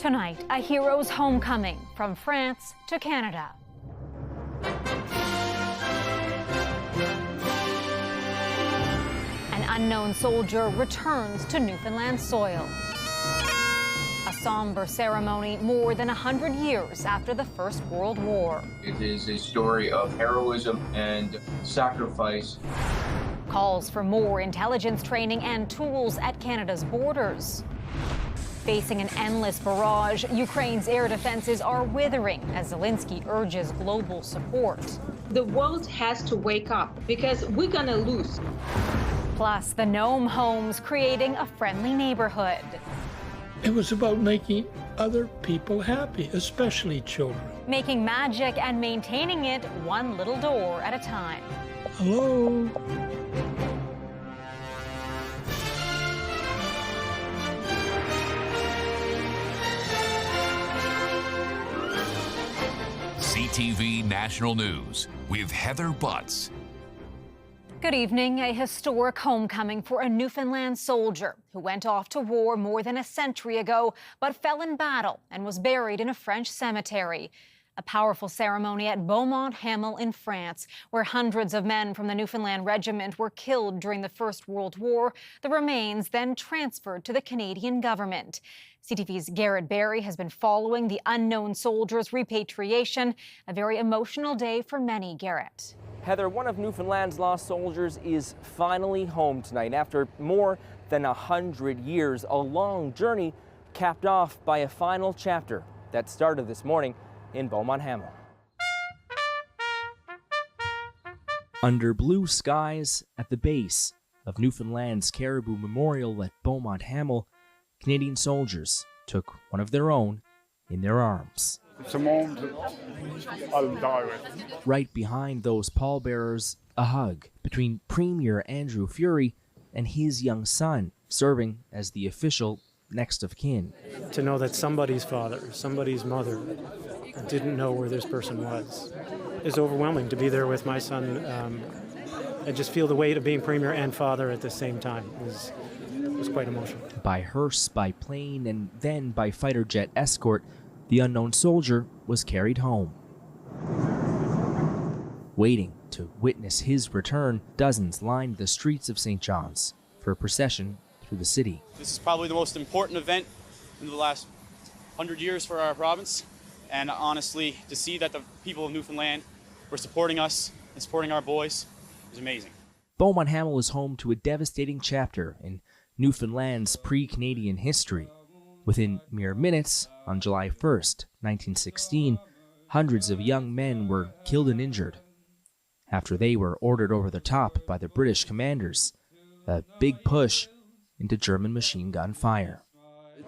Tonight, a hero's homecoming from France to Canada. An unknown soldier returns to Newfoundland soil. A somber ceremony more than 100 years after the First World War. It is a story of heroism and sacrifice. Calls for more intelligence training and tools at Canada's borders. Facing an endless barrage, Ukraine's air defenses are withering as Zelensky urges global support. The world has to wake up because we're gonna lose. Plus, the Gnome homes creating a friendly neighborhood. It was about making other people happy, especially children. Making magic and maintaining it one little door at a time. Hello? CTV National News with Heather Butts. Good evening. A historic homecoming for a Newfoundland soldier who went off to war more than a century ago but fell in battle and was buried in a French cemetery. A powerful ceremony at Beaumont-Hamel in France, where hundreds of men from the Newfoundland Regiment were killed during the First World War. The remains then transferred to the Canadian government. CTV's Garrett Barry has been following the unknown soldiers' repatriation. A very emotional day for many, Garrett. Heather, one of Newfoundland's lost soldiers is finally home tonight after more than 100 years. A long journey capped off by a final chapter that started this morning in Beaumont-Hamel. Under blue skies at the base of Newfoundland's Caribou Memorial at Beaumont-Hamel, Canadian soldiers took one of their own in their arms. It's a moment I'll die with. Right behind those pallbearers, a hug between Premier Andrew Furey and his young son, serving as the official next of kin. To know that somebody's father, somebody's mother didn't know where this person was is overwhelming. To be there with my son and just feel the weight of being Premier and father at the same time was quite emotional. By hearse, by plane, and then by fighter jet escort, the unknown soldier was carried home. Waiting to witness his return, dozens lined the streets of St. John's for a procession through the city. This is probably the most important event in the last 100 years for our province. And honestly, to see that the people of Newfoundland were supporting us and supporting our boys is amazing. Beaumont-Hamel is home to a devastating chapter in Newfoundland's pre-Canadian history. Within mere minutes, on July 1st, 1916, hundreds of young men were killed and injured after they were ordered over the top by the British commanders, a big push into German machine gun fire.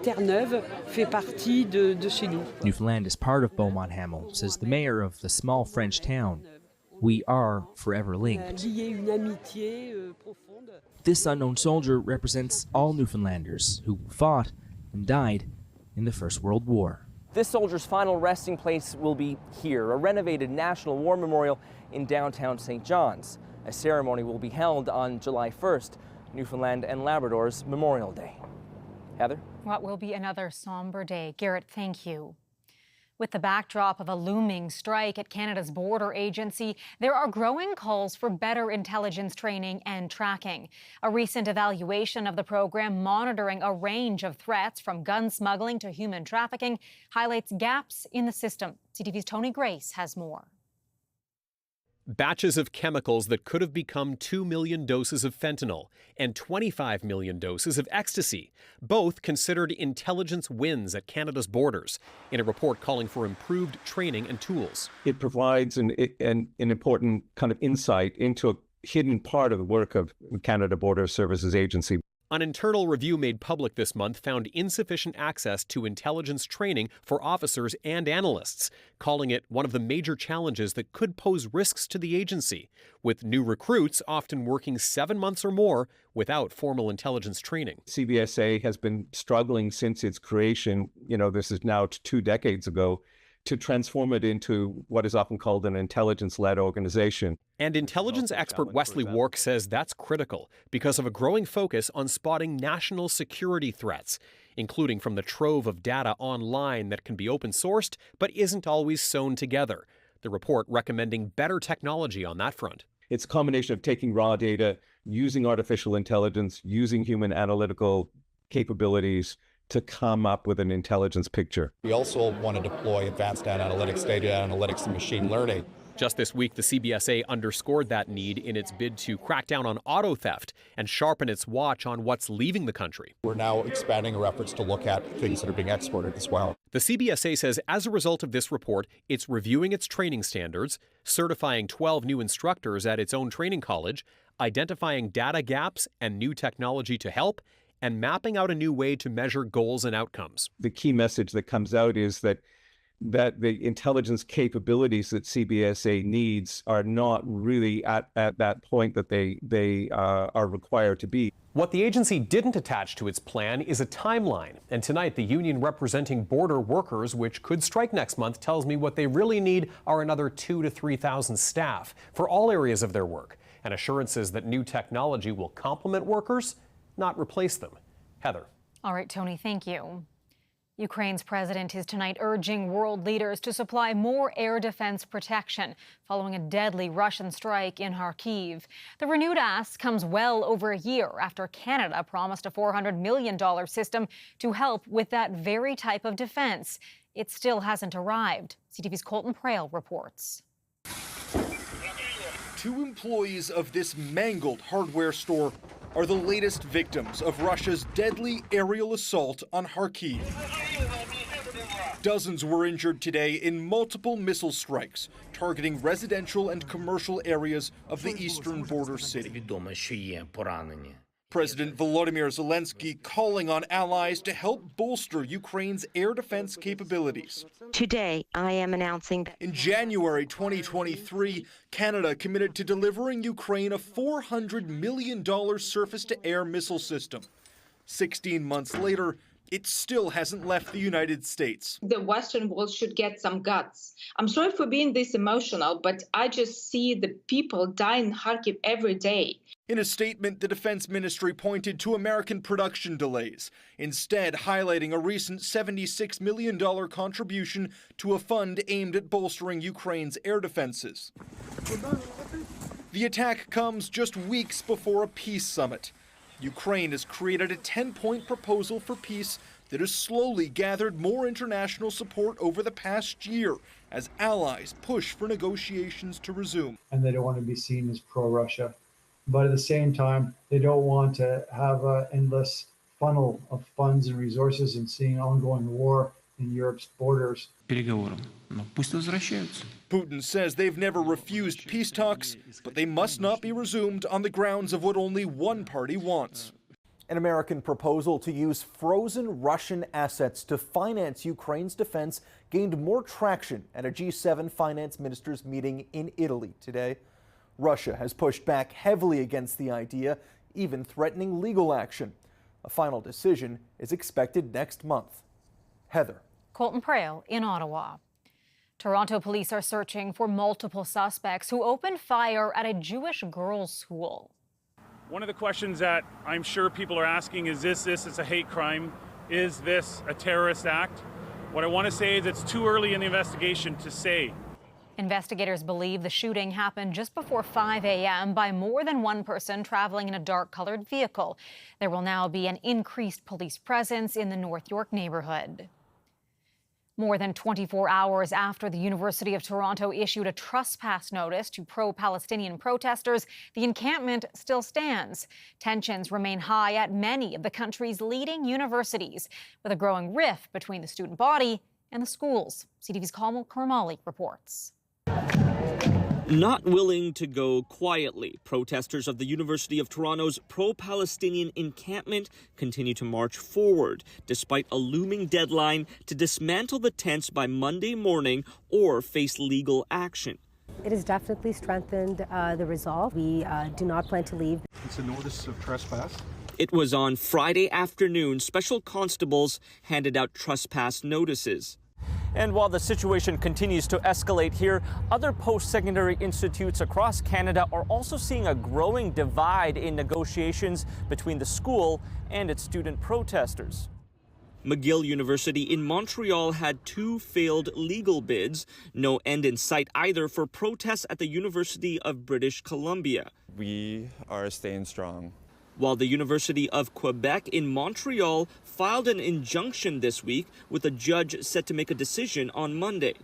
Terre-Neuve fait partie de chez nous. Newfoundland is part of Beaumont-Hamel, says the mayor of the small French town. We are forever linked. This unknown soldier represents all Newfoundlanders who fought and died in the First World War. This soldier's final resting place will be here, a renovated National War Memorial in downtown St. John's. A ceremony will be held on July 1st, Newfoundland and Labrador's Memorial Day. Heather? What will be another somber day. Garrett, thank you. With the backdrop of a looming strike at Canada's border agency, there are growing calls for better intelligence training and tracking. A recent evaluation of the program monitoring a range of threats from gun smuggling to human trafficking highlights gaps in the system. CTV's Tony Grace has more. Batches of chemicals that could have become 2 million doses of fentanyl and 25 million doses of ecstasy, both considered intelligence wins at Canada's borders, in a report calling for improved training and tools. It provides an important kind of insight into a hidden part of the work of Canada Border Services Agency. An internal review made public this month found insufficient access to intelligence training for officers and analysts, calling it one of the major challenges that could pose risks to the agency, with new recruits often working 7 months or more without formal intelligence training. CBSA has been struggling since its creation, this is now 2 decades ago, to transform it into what is often called an intelligence-led organization. And intelligence expert Wesley Wark says that's critical because of a growing focus on spotting national security threats. including from the trove of data online that can be open-sourced but isn't always sewn together. The report recommending better technology on that front. It's a combination of taking raw data, using artificial intelligence, using human analytical capabilities to come up with an intelligence picture. We also want to deploy advanced analytics, data analytics, and machine learning. Just this week, the CBSA underscored that need in its bid to crack down on auto theft and sharpen its watch on what's leaving the country. We're now expanding our efforts to look at things that are being exported as well. The CBSA says as a result of this report, it's reviewing its training standards, certifying 12 new instructors at its own training college, identifying data gaps and new technology to help, and mapping out a new way to measure goals and outcomes. The key message that comes out is that the intelligence capabilities that CBSA needs are not really at that point that they are required to be. What the agency didn't attach to its plan is a timeline. And tonight, the union representing border workers, which could strike next month, tells me what they really need are another 2,000 to 3,000 staff for all areas of their work, and assurances that new technology will complement workers, not replace them. Heather. All right, Tony, thank you. Ukraine's president is tonight urging world leaders to supply more air defense protection following a deadly Russian strike in Kharkiv. The renewed ask comes well over a year after Canada promised a $400 million system to help with that very type of defense. It still hasn't arrived. CTV's Colton Prale reports. 2 employees of this mangled hardware store are the latest victims of Russia's deadly aerial assault on Kharkiv. Dozens were injured today in multiple missile strikes targeting residential and commercial areas of the eastern border city. President Volodymyr Zelensky calling on allies to help bolster Ukraine's air defense capabilities. Today, I am announcing that in January 2023, Canada committed to delivering Ukraine a $400 million surface-to-air missile system. 16 months later, it still hasn't left the United States. The Western world should get some guts. I'm sorry for being this emotional, but I just see the people die in Kharkiv every day. In a statement, the Defense Ministry pointed to American production delays, instead highlighting a recent $76 million contribution to a fund aimed at bolstering Ukraine's air defenses. The attack comes just weeks before a peace summit. Ukraine has created a 10-point proposal for peace that has slowly gathered more international support over the past year as allies push for negotiations to resume. And they don't want to be seen as pro-Russia. But at the same time, they don't want to have an endless funnel of funds and resources and seeing ongoing war in Europe's borders. Putin says they've never refused peace talks, but they must not be resumed on the grounds of what only one party wants. An American proposal to use frozen Russian assets to finance Ukraine's defense gained more traction at a G7 finance ministers meeting in Italy today. Russia has pushed back heavily against the idea, even threatening legal action. A final decision is expected next month. Heather. Colton Prale in Ottawa. Toronto police are searching for multiple suspects who opened fire at a Jewish girls' school. One of the questions that I'm sure people are asking is this a hate crime? Is this a terrorist act? What I want to say is it's too early in the investigation to say. Investigators believe the shooting happened just before 5 a.m. by more than one person traveling in a dark-colored vehicle. There will now be an increased police presence in the North York neighborhood. More than 24 hours after the University of Toronto issued a trespass notice to pro-Palestinian protesters, the encampment still stands. Tensions remain high at many of the country's leading universities, with a growing rift between the student body and the schools. CTV's Kamal Karmali reports. Not willing to go quietly, protesters of the University of Toronto's pro-Palestinian encampment continue to march forward, despite a looming deadline to dismantle the tents by Monday morning or face legal action. It has definitely strengthened the resolve. We do not plan to leave. It's a notice of trespass. It was on Friday afternoon, special constables handed out trespass notices. And while the situation continues to escalate here, other post-secondary institutes across Canada are also seeing a growing divide in negotiations between the school and its student protesters. McGill University in Montreal had 2 failed legal bids. No end in sight either for protests at the University of British Columbia. We are staying strong. While the University of Quebec in Montreal filed an injunction this week with a judge set to make a decision on Monday.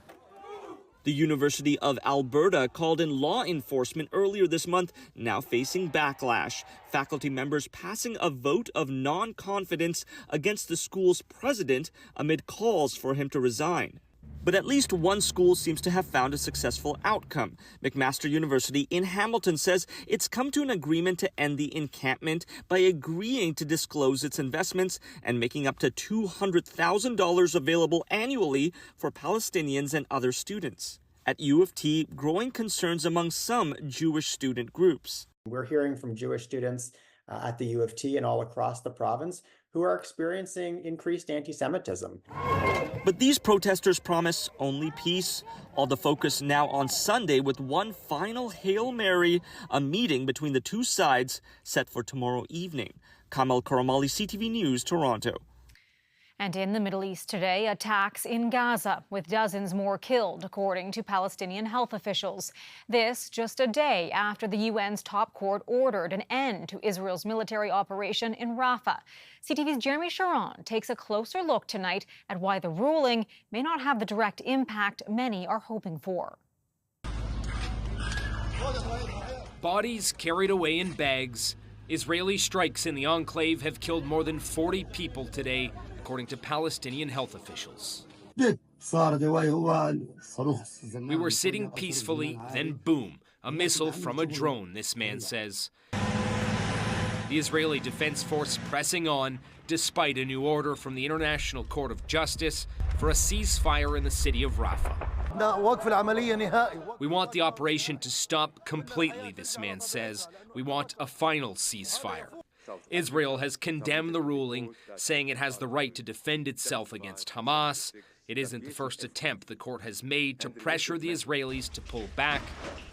The University of Alberta called in law enforcement earlier this month, now facing backlash. Faculty members passing a vote of non-confidence against the school's president amid calls for him to resign. But at least one school seems to have found a successful outcome. McMaster University in Hamilton says it's come to an agreement to end the encampment by agreeing to disclose its investments and making up to $200,000 available annually for Palestinians and other students. At U of T, growing concerns among some Jewish student groups. We're hearing from Jewish students at the U of T and all across the province who are experiencing increased anti-Semitism. But these protesters promise only peace. All the focus now on Sunday with one final Hail Mary, a meeting between the two sides set for tomorrow evening. Kamal Karamali, CTV News, Toronto. And in the Middle East today, attacks in Gaza, with dozens more killed, according to Palestinian health officials. This just a day after the UN's top court ordered an end to Israel's military operation in Rafah. CTV's Jeremy Sharon takes a closer look tonight at why the ruling may not have the direct impact many are hoping for. Bodies carried away in bags. Israeli strikes in the enclave have killed more than 40 people today, according to Palestinian health officials. We were sitting peacefully, then boom, a missile from a drone, this man says. The Israeli Defense Force pressing on, despite a new order from the International Court of Justice for a ceasefire in the city of Rafah. We want the operation to stop completely, this man says. We want a final ceasefire. Israel has condemned the ruling, saying it has the right to defend itself against Hamas. It isn't the first attempt the court has made to pressure the Israelis to pull back.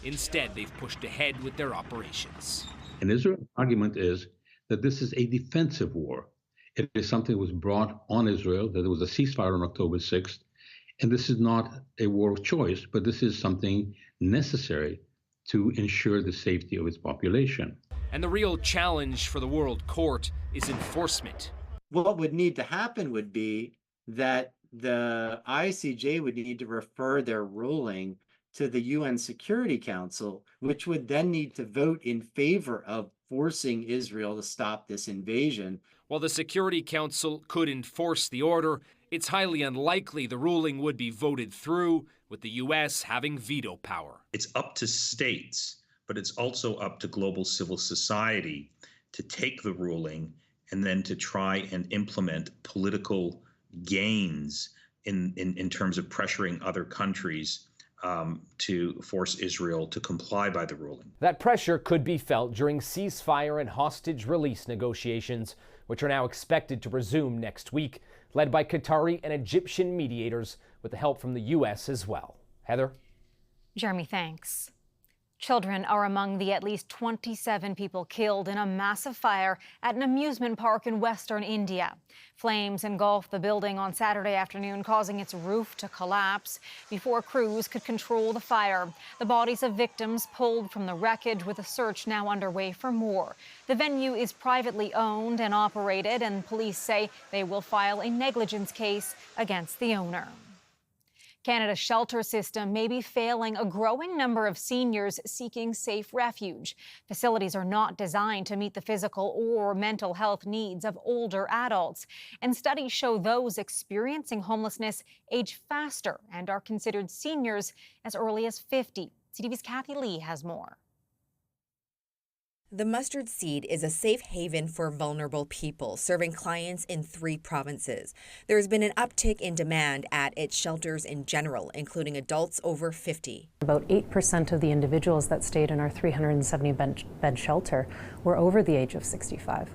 Instead, they've pushed ahead with their operations. And Israel's argument is that this is a defensive war. It is something that was brought on Israel, that there was a ceasefire on October 6th. And this is not a war of choice, but this is something necessary to ensure the safety of its population. And the real challenge for the World Court is enforcement. What would need to happen would be that the ICJ would need to refer their ruling to the UN Security Council, which would then need to vote in favor of forcing Israel to stop this invasion. While the Security Council could enforce the order, it's highly unlikely the ruling would be voted through, with the U.S. having veto power. It's up to states, but it's also up to global civil society to take the ruling and then to try and implement political gains in terms of pressuring other countries to force Israel to comply by the ruling. That pressure could be felt during ceasefire and hostage release negotiations, which are now expected to resume next week, led by Qatari and Egyptian mediators with the help from the U.S. as well. Heather? Jeremy, thanks. Children are among the at least 27 people killed in a massive fire at an amusement park in western India. Flames engulfed the building on Saturday afternoon, causing its roof to collapse before crews could control the fire. The bodies of victims pulled from the wreckage, with a search now underway for more. The venue is privately owned and operated, and police say they will file a negligence case against the owner. Canada's shelter system may be failing a growing number of seniors seeking safe refuge. Facilities are not designed to meet the physical or mental health needs of older adults. And studies show those experiencing homelessness age faster and are considered seniors as early as 50. CTV's Kathy Lee has more. The Mustard Seed is a safe haven for vulnerable people, serving clients in 3 provinces. There has been an uptick in demand at its shelters in general, including adults over 50. About 8% of the individuals that stayed in our 370-bed shelter were over the age of 65.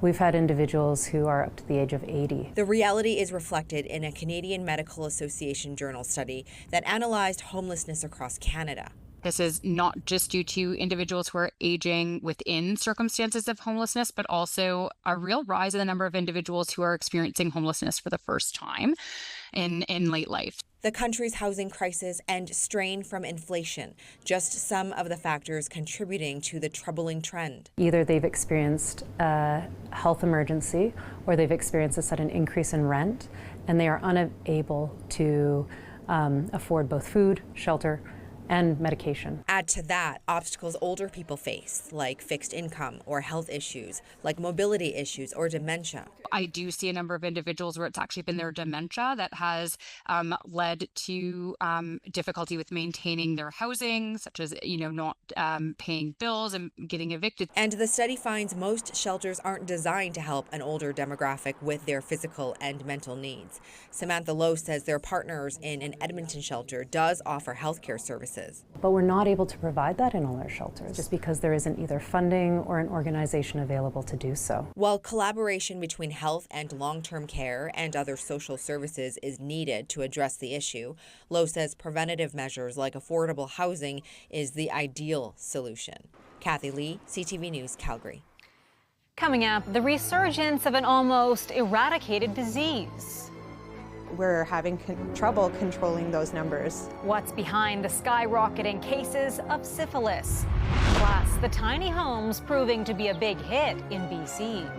We've had individuals who are up to the age of 80. The reality is reflected in a Canadian Medical Association journal study that analyzed homelessness across Canada. This is not just due to individuals who are aging within circumstances of homelessness, but also a real rise in the number of individuals who are experiencing homelessness for the first time in late life. The country's housing crisis and strain from inflation, just some of the factors contributing to the troubling trend. Either they've experienced a health emergency or they've experienced a sudden increase in rent, and they are unable to afford both food, shelter, and medication. Add to that obstacles older people face, like fixed income or health issues, like mobility issues or dementia. I do see a number of individuals where it's actually been their dementia that has led to difficulty with maintaining their housing, such as, not paying bills and getting evicted. And the study finds most shelters aren't designed to help an older demographic with their physical and mental needs. Samantha Lowe says their partners in an Edmonton shelter does offer healthcare services. But we're not able to provide that in all our shelters just because there isn't either funding or an organization available to do so. While collaboration between health and long-term care and other social services is needed to address the issue, Lowe says preventative measures like affordable housing is the ideal solution. Kathy Lee, CTV News, Calgary. Coming up, the resurgence of an almost eradicated disease. We're having trouble controlling those numbers. What's behind the skyrocketing cases of syphilis? Plus, the tiny homes proving to be a big hit in BC.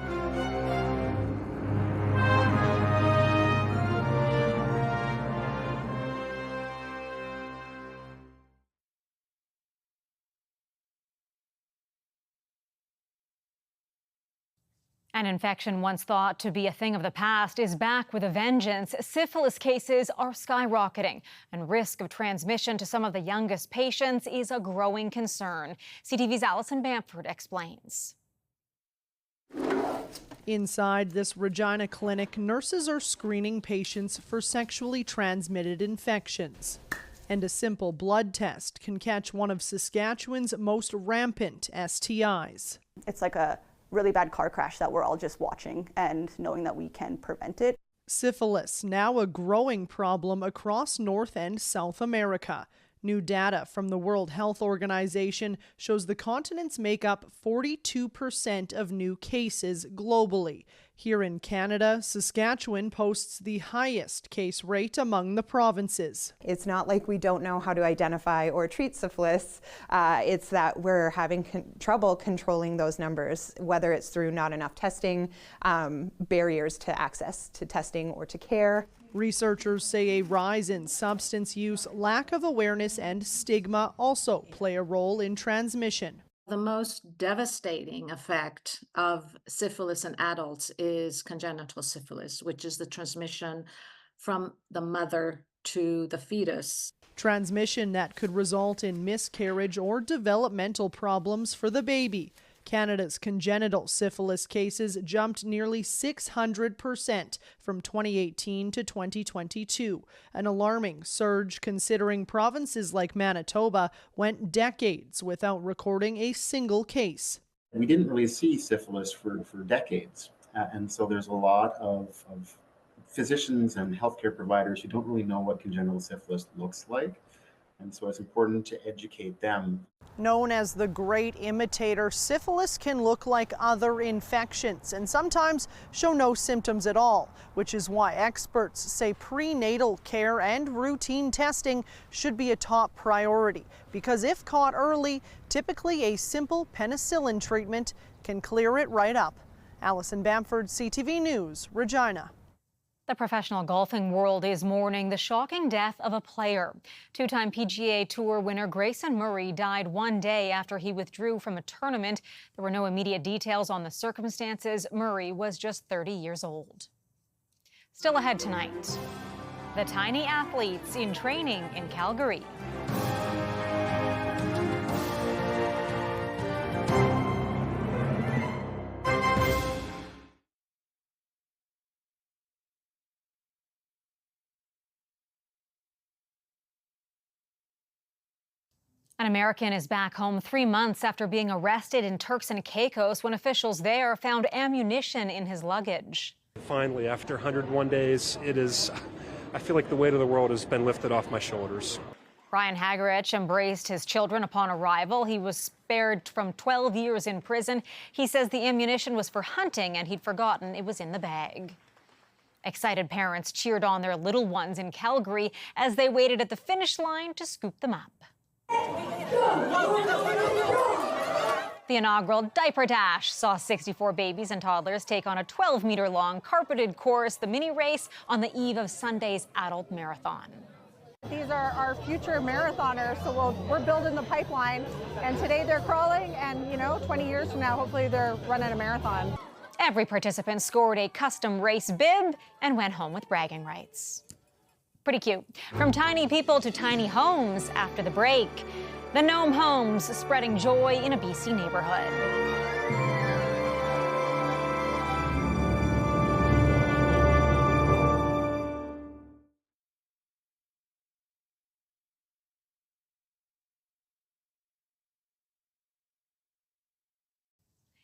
An infection once thought to be a thing of the past is back with a vengeance. Syphilis cases are skyrocketing, and risk of transmission to some of the youngest patients is a growing concern. CTV's Allison Bamford explains. Inside this Regina clinic, nurses are screening patients for sexually transmitted infections. And a simple blood test can catch one of Saskatchewan's most rampant STIs. It's like a really bad car crash that we're all just watching and knowing that we can prevent it. Syphilis, now a growing problem across North and South America. New data from the World Health Organization shows the continents make up 42% of new cases globally. Here in Canada, Saskatchewan posts the highest case rate among the provinces. It's not like we don't know how to identify or treat syphilis. It's that we're having trouble controlling those numbers, whether it's through not enough testing, barriers to access to testing or to care. Researchers say a rise in substance use, lack of awareness, and stigma also play a role in transmission. The most devastating effect of syphilis in adults is congenital syphilis, which is the transmission from the mother to the fetus. Transmission that could result in miscarriage or developmental problems for the baby. Canada's congenital syphilis cases jumped nearly 600% from 2018 to 2022, an alarming surge considering provinces like Manitoba went decades without recording a single case. We didn't really see syphilis for decades, and so there's a lot of physicians and healthcare providers who don't really know what congenital syphilis looks like, and so it's important to educate them. Known as the great imitator, syphilis can look like other infections and sometimes show no symptoms at all, which is why experts say prenatal care and routine testing should be a top priority, because if caught early, typically a simple penicillin treatment can clear it right up. Allison Bamford, CTV News, Regina. The professional golfing world is mourning the shocking death of a player. Two-time PGA Tour winner Grayson Murray died one day after he withdrew from a tournament. There were no immediate details on the circumstances. Murray was just 30 years old. Still ahead tonight, the tiny athletes in training in Calgary. An American is back home 3 months after being arrested in Turks and Caicos when officials there found ammunition in his luggage. Finally, after 101 days, I feel like the weight of the world has been lifted off my shoulders. Brian Hagerich embraced his children upon arrival. He was spared from 12 years in prison. He says the ammunition was for hunting and he'd forgotten it was in the bag. Excited parents cheered on their little ones in Calgary as they waited at the finish line to scoop them up. The inaugural Diaper Dash saw 64 babies and toddlers take on a 12-meter-long carpeted course, the mini race, on the eve of Sunday's adult marathon. These are our future marathoners, so we're building the pipeline, and today they're crawling, and 20 years from now, hopefully they're running a marathon. Every participant scored a custom race bib and went home with bragging rights. Pretty cute. From tiny people to tiny homes after the break. The Gnome homes spreading joy in a BC neighborhood.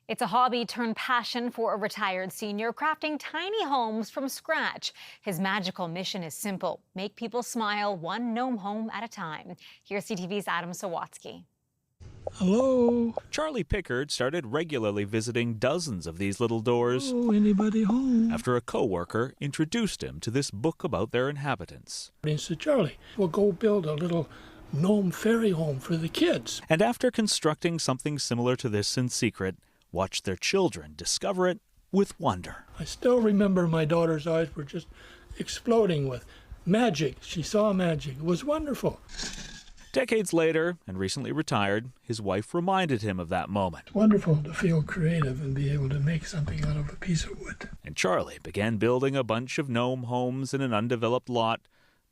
It's a hobby turned passion for a retired senior, crafting tiny homes from scratch. His magical mission is simple: make people smile one gnome home at a time. Here's CTV's Adam Sawatsky. Hello. Charlie Pickard started regularly visiting dozens of these little doors. Oh, anybody home? After a co-worker introduced him to this book about their inhabitants. He said, Charlie, we'll go build a little gnome fairy home for the kids. And after constructing something similar to this in secret, watched their children discover it with wonder. I still remember my daughter's eyes were just exploding with magic. She saw magic. It was wonderful. Decades later, and recently retired, his wife reminded him of that moment. It's wonderful to feel creative and be able to make something out of a piece of wood. And Charlie began building a bunch of gnome homes in an undeveloped lot,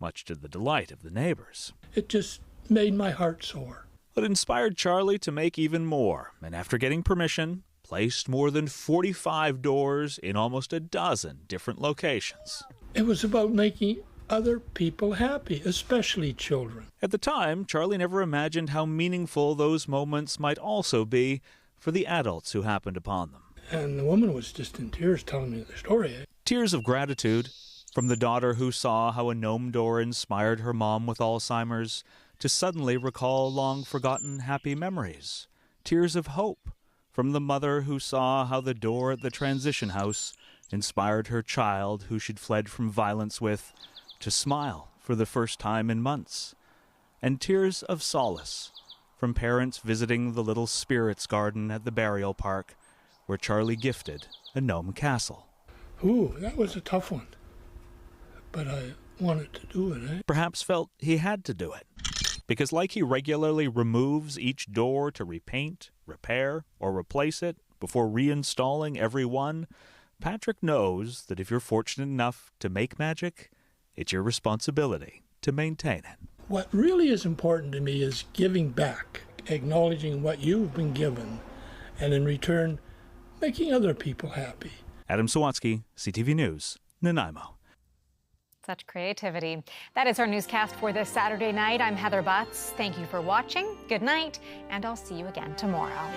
much to the delight of the neighbors. It just made my heart soar. It inspired Charlie to make even more, and after getting permission, placed more than 45 doors in almost a dozen different locations. It was about making other people happy, especially children. At the time, Charlie never imagined how meaningful those moments might also be for the adults who happened upon them. And the woman was just in tears telling me the story. Tears of gratitude, from the daughter who saw how a gnome door inspired her mom with Alzheimer's, to suddenly recall long-forgotten happy memories. Tears of hope, from the mother who saw how the door at the transition house inspired her child who she'd fled from violence with to smile for the first time in months. And tears of solace from parents visiting the little spirits garden at the burial park where Charlie gifted a gnome castle. Ooh, that was a tough one. But I wanted to do it, Perhaps felt he had to do it. Because like he regularly removes each door to repaint, repair, or replace it before reinstalling every one, Patrick knows that if you're fortunate enough to make magic, it's your responsibility to maintain it. What really is important to me is giving back, acknowledging what you've been given, and in return, making other people happy. Adam Sawatsky, CTV News, Nanaimo. Such creativity. That is our newscast for this Saturday night. I'm Heather Butts. Thank you for watching. Good night, and I'll see you again tomorrow.